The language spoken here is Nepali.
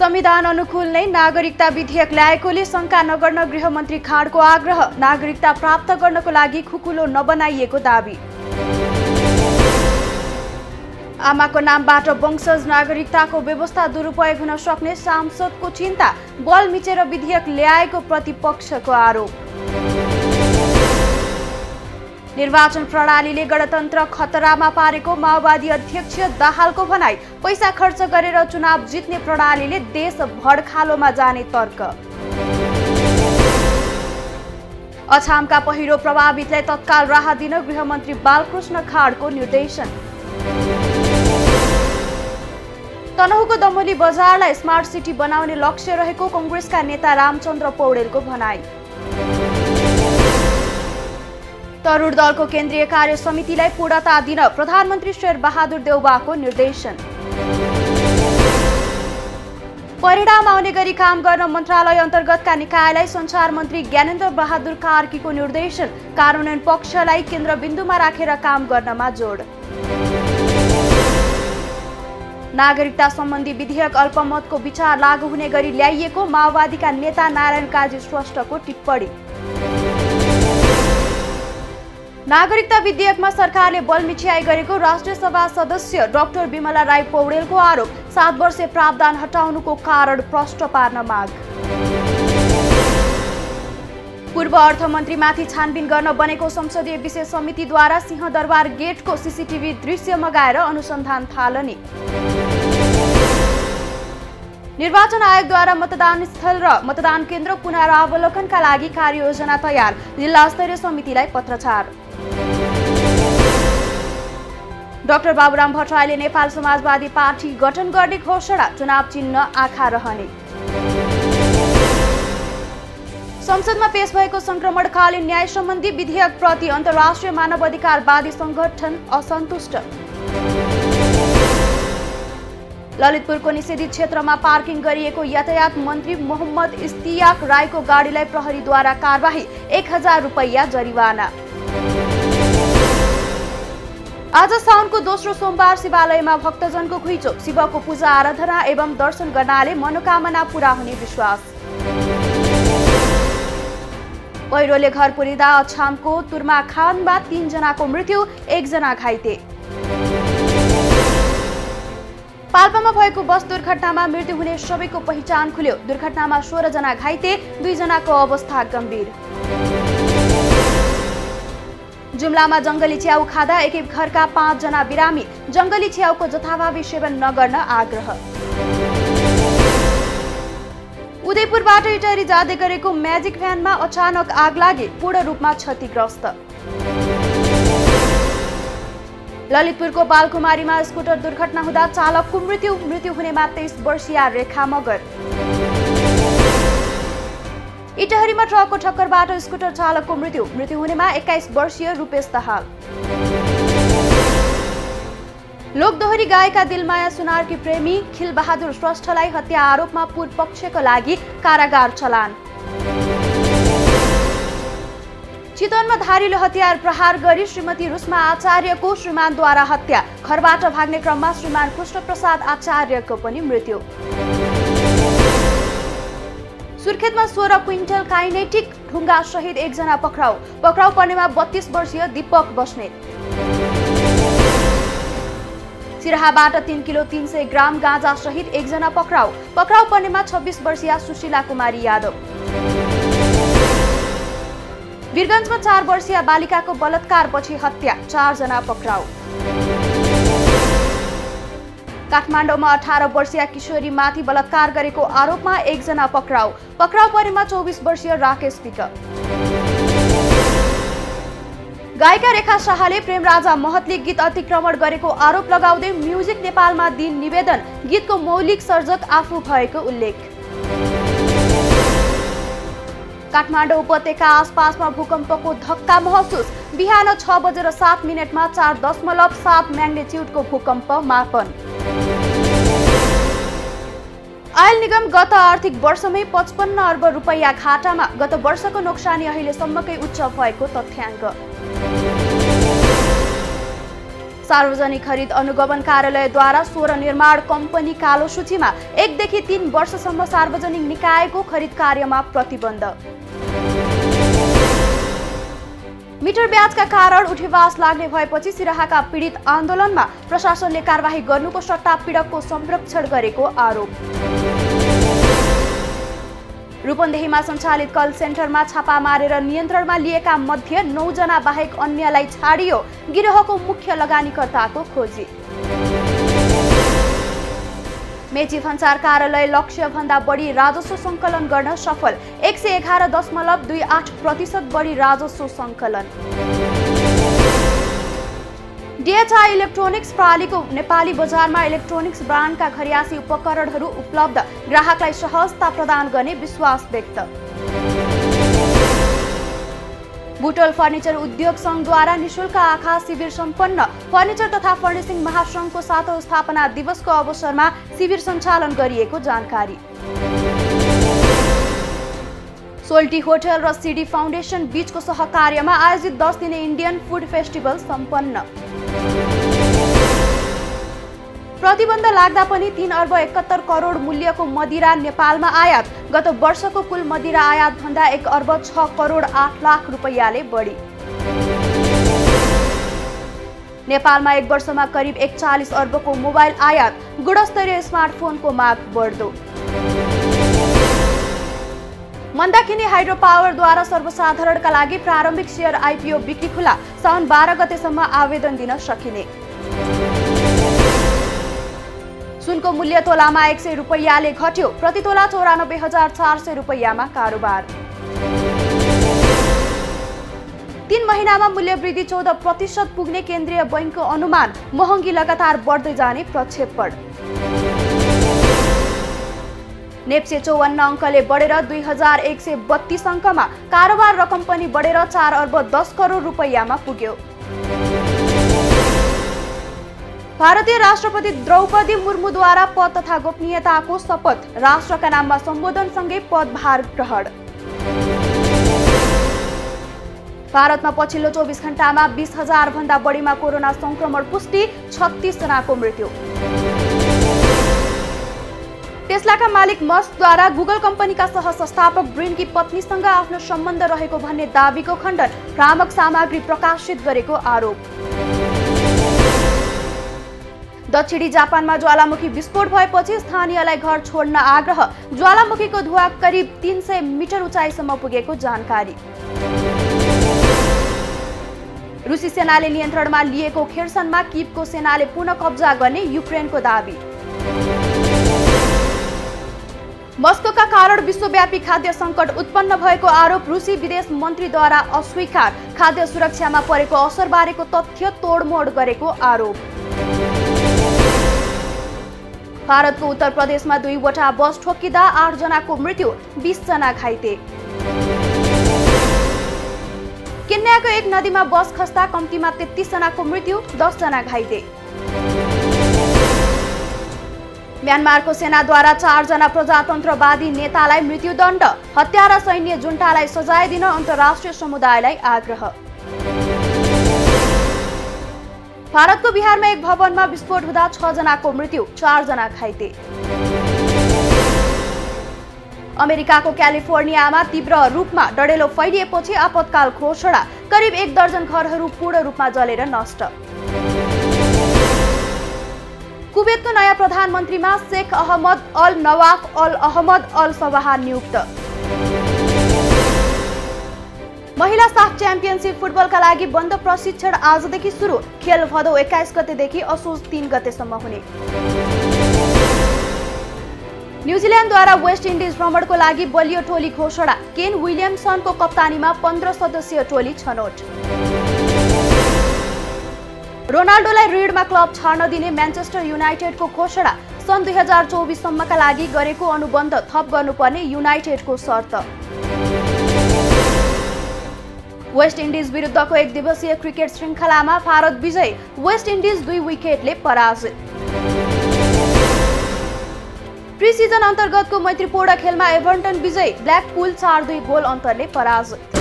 संविधान अनुकूल नै नागरिकता विधेयक ल्याएकोले शंका नगर्न गृहमन्त्री खाँडको आग्रह। नागरिकता प्राप्त गर्नको लागि खुकुलो नबनाइएको दाबी। आमाको नामबाट वंशज नागरिकताको व्यवस्था दुरुपयोग हुन सक्ने सांसदको चिन्ता। बल मिचेर विधेयक ल्याएको प्रतिपक्षको आरोप। निर्वाचन प्रणालीले गणतन्त्र खतरामा पारेको माओवादी अध्यक्ष दाहालको भनाई। पैसा खर्च गरेर चुनाव जित्ने प्रणालीले देश भड्खालोमा जाने तर्क। अछामका पहिरो प्रभावितलाई तत्काल राहत दिन गृहमन्त्री बालकृष्ण खाँडको निर्देशन। तनहुँको दमोली बजारलाई स्मार्ट सिटी बनाउने लक्ष्य रहेको कांग्रेसका नेता रामचन्द्र पौडेलको भनाई। तरुण दलको केन्द्रीय कार्य समितिलाई पूर्णता दिन प्रधानमन्त्री शेर बहादुर देउवाको निर्देशन। परिणाम आउने गरी काम गर्न मन्त्रालय अन्तर्गतका निकायलाई सञ्चार मन्त्री ज्ञानेन्द्र बहादुर कार्कीको निर्देशन। कार्यान्वयन पक्षलाई केन्द्रबिन्दुमा राखेर काम गर्नमा जोड। नागरिकता सम्बन्धी विधेयक अल्पमतको विचार लागू हुने गरी ल्याइएको माओवादीका नेता नारायण काजी श्रेष्ठको टिप्पणी। नागरिकता विधेयकमा सरकारले बलमिच्याई गरेको राष्ट्रिय सभा सदस्य डाक्टर विमला राई पौडेलको आरोप। 7 वर्षे प्रावधान हटाउनुको कारण प्रष्ट पार्न माग। पूर्व अर्थमन्त्रीमाथि छानबिन गर्न बनेको संसदीय विशेष समितिद्वारा सिंहदरबार गेटको सीसीटीभी दृश्य मगाएर अनुसन्धान थालनी। निर्वाचन आयोगद्वारा मतदान स्थल र मतदान केन्द्र पुनरावलोकनका लागि कार्ययोजना तयार। जिल्ला स्तरीय समितिलाई पत्रचार। डाक्टर बाबुराम भट्टराईले नेपाल समाजवादी पार्टी गठन गर्ने घोषणा। चुनाव चिन्ह आँखा रहने। संसदमा पेश भएको संक्रमणकालीन न्याय सम्बन्धी विधेयक प्रति अन्तर्राष्ट्रिय मानवाधिकारवादी संगठन असन्तुष्ट। ललितपुरको निषेधित क्षेत्रमा पार्किङ गरिएको यातायात मन्त्री मोहम्मद इस्तियाक राईको गाडीलाई प्रहरीद्वारा कारबाही। 1000 रुपैयाँ जरिवाना। आज साउनको दोस्रो सोमबार शिवालयमा भक्तजनको घुइँचो। शिवको पूजा आराधना एवं दर्शन गर्नाले मनोकामना पूरा हुने विश्वास। पहिरोले घर पुरिँदा अछामको तुर्माखानमा 3 जनाको मृत्यु, 1 जना घाइते। पाल्पामा भएको बस दुर्घटनामा मृत्यु हुने सबैको पहिचान खुल्यो। दुर्घटनामा 16 जना घाइते, 2 जनाको अवस्था गम्भीर। जुम्लामा जंगली च्याउ खाँदा एकै घरका 5 जना बिरामी। जंगली च्याउको जथाभावी सेवन नगर्न आग्रह। उदयपुरबाट इटहरी जाँदै गरेको म्याजिक भ्यानमा अचानक आग लागे। पूर्ण रूपमा क्षतिग्रस्त। ललितपुरको बालकुमारीमा स्कुटर दुर्घटना हुँदा चालकको मृत्यु हुनेमा 23 वर्षीय रेखा मगर। इटहरीमा ट्रकको ठक्करबाट स्कुटर चालकको मृत्यु हुनेमा 21 वर्षीय रूपेश दाहाल। लोकदोहोरी गायका दिलमाया सुनारकी प्रेमी खिलबहादुर श्रेष्ठलाई हत्या आरोपमा पूर्व पक्षका लागि कारागार चलान। चितवनमा धारिलो हतियार प्रहार गरी श्रीमती रुस्मा आचार्यको श्रीमानद्वारा हत्या। घरबाट भाग्ने क्रममा श्रीमान कृष्णप्रसाद आचार्यको पनि मृत्यु। सुर्खेतमा 16 क्विन्टल काइनेटिक ढुङ्गा सहित 1 जना पक्राउ पर्नेमा 32 वर्षीय दीपक बस्नेत। सिराहाबाट 3 किलो 300 ग्राम गाँजा सहित 1 जना पक्राउ पर्नेमा 26 वर्षीय सुशीला कुमारी यादव। वीरगञ्जमा 4 वर्षीय बालिकाको बलात्कारपछि हत्या, 4 जना पक्राउ। काठमाडौँमा 18 वर्षीय किशोरीमाथि बलात्कार गरेको आरोपमा 1 जना पक्राउ परेमा 24 वर्षीय राकेश विक। गायिका रेखा शाहले प्रेमराजा महतले गीत अतिक्रमण गरेको आरोप लगाउँदै म्युजिक नेपालमा दिन निवेदन। गीतको मौलिक सर्जक आफू भएको उल्लेख। काठमाडौँ उपत्यका आसपासमा भूकम्पको धक्का महसुस। बिहान 6:07 4.7 म्याग्नेच्युडको भूकम्प मापन। आयल निगम गत आर्थिक वर्षमै 55 अर्ब रुपैयाँ घाटामा। गत वर्षको नोक्सानी अहिलेसम्मकै उच्च भएको तथ्याङ्क। सार्वजनिक खरिद अनुगमन कार्यालयद्वारा 16 निर्माण कम्पनी कालो सूचीमा 1 देखि 3 वर्षसम्म सार्वजनिक निकायको खरिद कार्यमा प्रतिबन्ध। मिटर ब्याजका कारण उठेवास लाग्ने भएपछि सिराहाका पीडित आन्दोलनमा प्रशासनले कारबाही गर्नुको सट्टा पीडकको संरक्षण गरेको आरोप। रूपन्देहीमा सञ्चालित कल सेन्टरमा छापा मारेर नियन्त्रणमा लिएका मध्ये 9 जना बाहेक अन्यलाई छाडियो। गिरोहको मुख्य लगानीकर्ताको खोजी। मेची भन्सार कार्यालय लक्ष्यभन्दा बढी राजस्व सङ्कलन गर्न सफल। 111.28% बढी राजस्व सङ्कलन। DHI इलेक्ट्रोनिक्स प्रणालीको नेपाली बजारमा इलेक्ट्रोनिक्स ब्रान्डका घरियासी उपकरणहरू उपलब्ध। ग्राहकलाई सहजता प्रदान गर्ने विश्वास व्यक्त। बुटोल फर्निचर उद्योग संघद्वारा निशुल्क आँखा शिविर सम्पन्न। फर्निचर तथा फर्निसिङ महासंघको 7औं स्थापना दिवसको अवसरमा शिविर सञ्चालन गरिएको जानकारी। सोल्टी होटल र सिडी फाउन्डेसन बीचको सहकार्यमा आयोजित 10 दिने इन्डियन फुड फेस्टिभल सम्पन्न। प्रतिबन्ध लाग्दा पनि 3 अर्ब 71 करोड मूल्यको मदिरा नेपालमा आयात। गत वर्षको कुल मदिरा आयात भन्दा 1 अर्ब 6 करोड 8 लाख रुपैयाँले बढी। नेपालमा 1 वर्षमा करिब 41 अर्बको मोबाइल आयात। गुणस्तरीय स्मार्टफोनको माग बढ्दो। मन्दाकिनी हाइड्रो पावरद्वारा सर्वसाधारणका लागि प्रारम्भिक शेयर IPO बिक्री खुला। साउन 12 गतेसम्म आवेदन दिन सकिने। सुनको मूल्य तोलामा 100 रुपैयाँले घट्यो। प्रति तोला 94,400 रुपैयाँमा कारोबार। 3 महिनामा मूल्य वृद्धि 14% पुग्ने केन्द्रीय बैंकको अनुमान। महँगी लगातार बढ्दै जाने प्रक्षेपण। नेप्से 54 अङ्कले बढेर 2132 अङ्कमा। कारोबार रकम पनि बढेर 4 अर्ब 10 करोड रुपैयाँमा पुग्यो। भारतीय राष्ट्रपति द्रौपदी मुर्मुद्वारा पद तथा गोपनीयताको शपथ। राष्ट्रका नाममा सम्बोधनसँगै पदभार ग्रहण। भारतमा पछिल्लो 24 घण्टामा 20,000 भन्दा बढीमा कोरोना संक्रमण पुष्टि। 36 जनाको मृत्यु। टेस्लाका मालिक मस्कद्वारा गुगल कम्पनीका सह-संस्थापक ब्रिनकी पत्नीसँग आफ्नो सम्बन्ध रहेको भन्ने दाबीको खण्डन। भ्रामक सामग्री प्रकाशित गरेको आरोप। दक्षिणी जापानमा ज्वालामुखी विस्फोट भएपछि स्थानीयलाई घर छोड्न आग्रह। ज्वालामुखीको धुवा करिब 300 मिटर उचाइसम्म पुगेको जानकारी। रुसी सेनाले नियन्त्रणमा लिएको खेर्सनमा किभको सेनाले पुनः कब्जा गर्ने युक्रेनको दाबी। मस्कोका कारण विश्वव्यापी खाद्य सङ्कट उत्पन्न भएको आरोप। रुसी विदेश मन्त्रीद्वारा अस्वीकार। खाद्य सुरक्षामा परेको असरबारेको तथ्य तोडमोड गरेको आरोप। भारतको उत्तर प्रदेशमा 2 वटा बस ठोकिँदा 8 जनाको मृत्यु। 20 जना घाइते। केन्याको एक नदीमा बस खस्दा कम्तीमा 33 जनाको मृत्यु। 10 जना घाइते। म्यानमारको सेनाद्वारा 4 जना प्रजातन्त्रवादी नेतालाई मृत्युदण्ड। हत्या र सैन्य जुन्टालाई सजाय दिन अन्तर्राष्ट्रिय समुदायलाई आग्रह। भारतको बिहारमा एक भवनमा विस्फोट हुँदा 6 जनाको मृत्यु। 4 जना घाइते। अमेरिकाको क्यालिफोर्नियामा तीव्र रूपमा डढेलो फैलिएपछि आपतकाल घोषणा। करिब 1 दर्जन घरहरू पूर्ण रूपमा जलेर नष्ट। कुवेतको नयाँ प्रधानमन्त्रीमा Sheikh Ahmad Al Nawaf Al Ahmad Al Sabah नियुक्त। महिला साफ च्याम्पियनशिप फुटबलका लागि बन्द प्रशिक्षण आजदेखि सुरु। खेल भदौ 21 गतेदेखि असोज 3 गतेसम्म हुने। न्युजिल्यान्डद्वारा वेस्ट इन्डिज भ्रमणको लागि बलियो टोली घोषणा। केन विलियमसनको कप्तानीमा 15 सदस्यीय टोली छनौट। रोनाल्डोलाई ऋणमा क्लब छाड्न दिने म्यान्चेस्टर युनाइटेडको घोषणा। सन् 2024 सम्मका लागि गरेको अनुबन्ध थप गर्नुपर्ने युनाइटेडको शर्त। वेस्ट इन्डिज विरुद्धको 1 दिवसीय क्रिकेट श्रृङ्खलामा भारत विजय। वेस्ट इन्डिज 2 विकेटले पराजित। प्री सिजन अन्तर्गतको मैत्रीपूर्ण खेलमा एभर्टन विजय। ब्ल्याकपुल 4-2 गोल अन्तरले पराजित।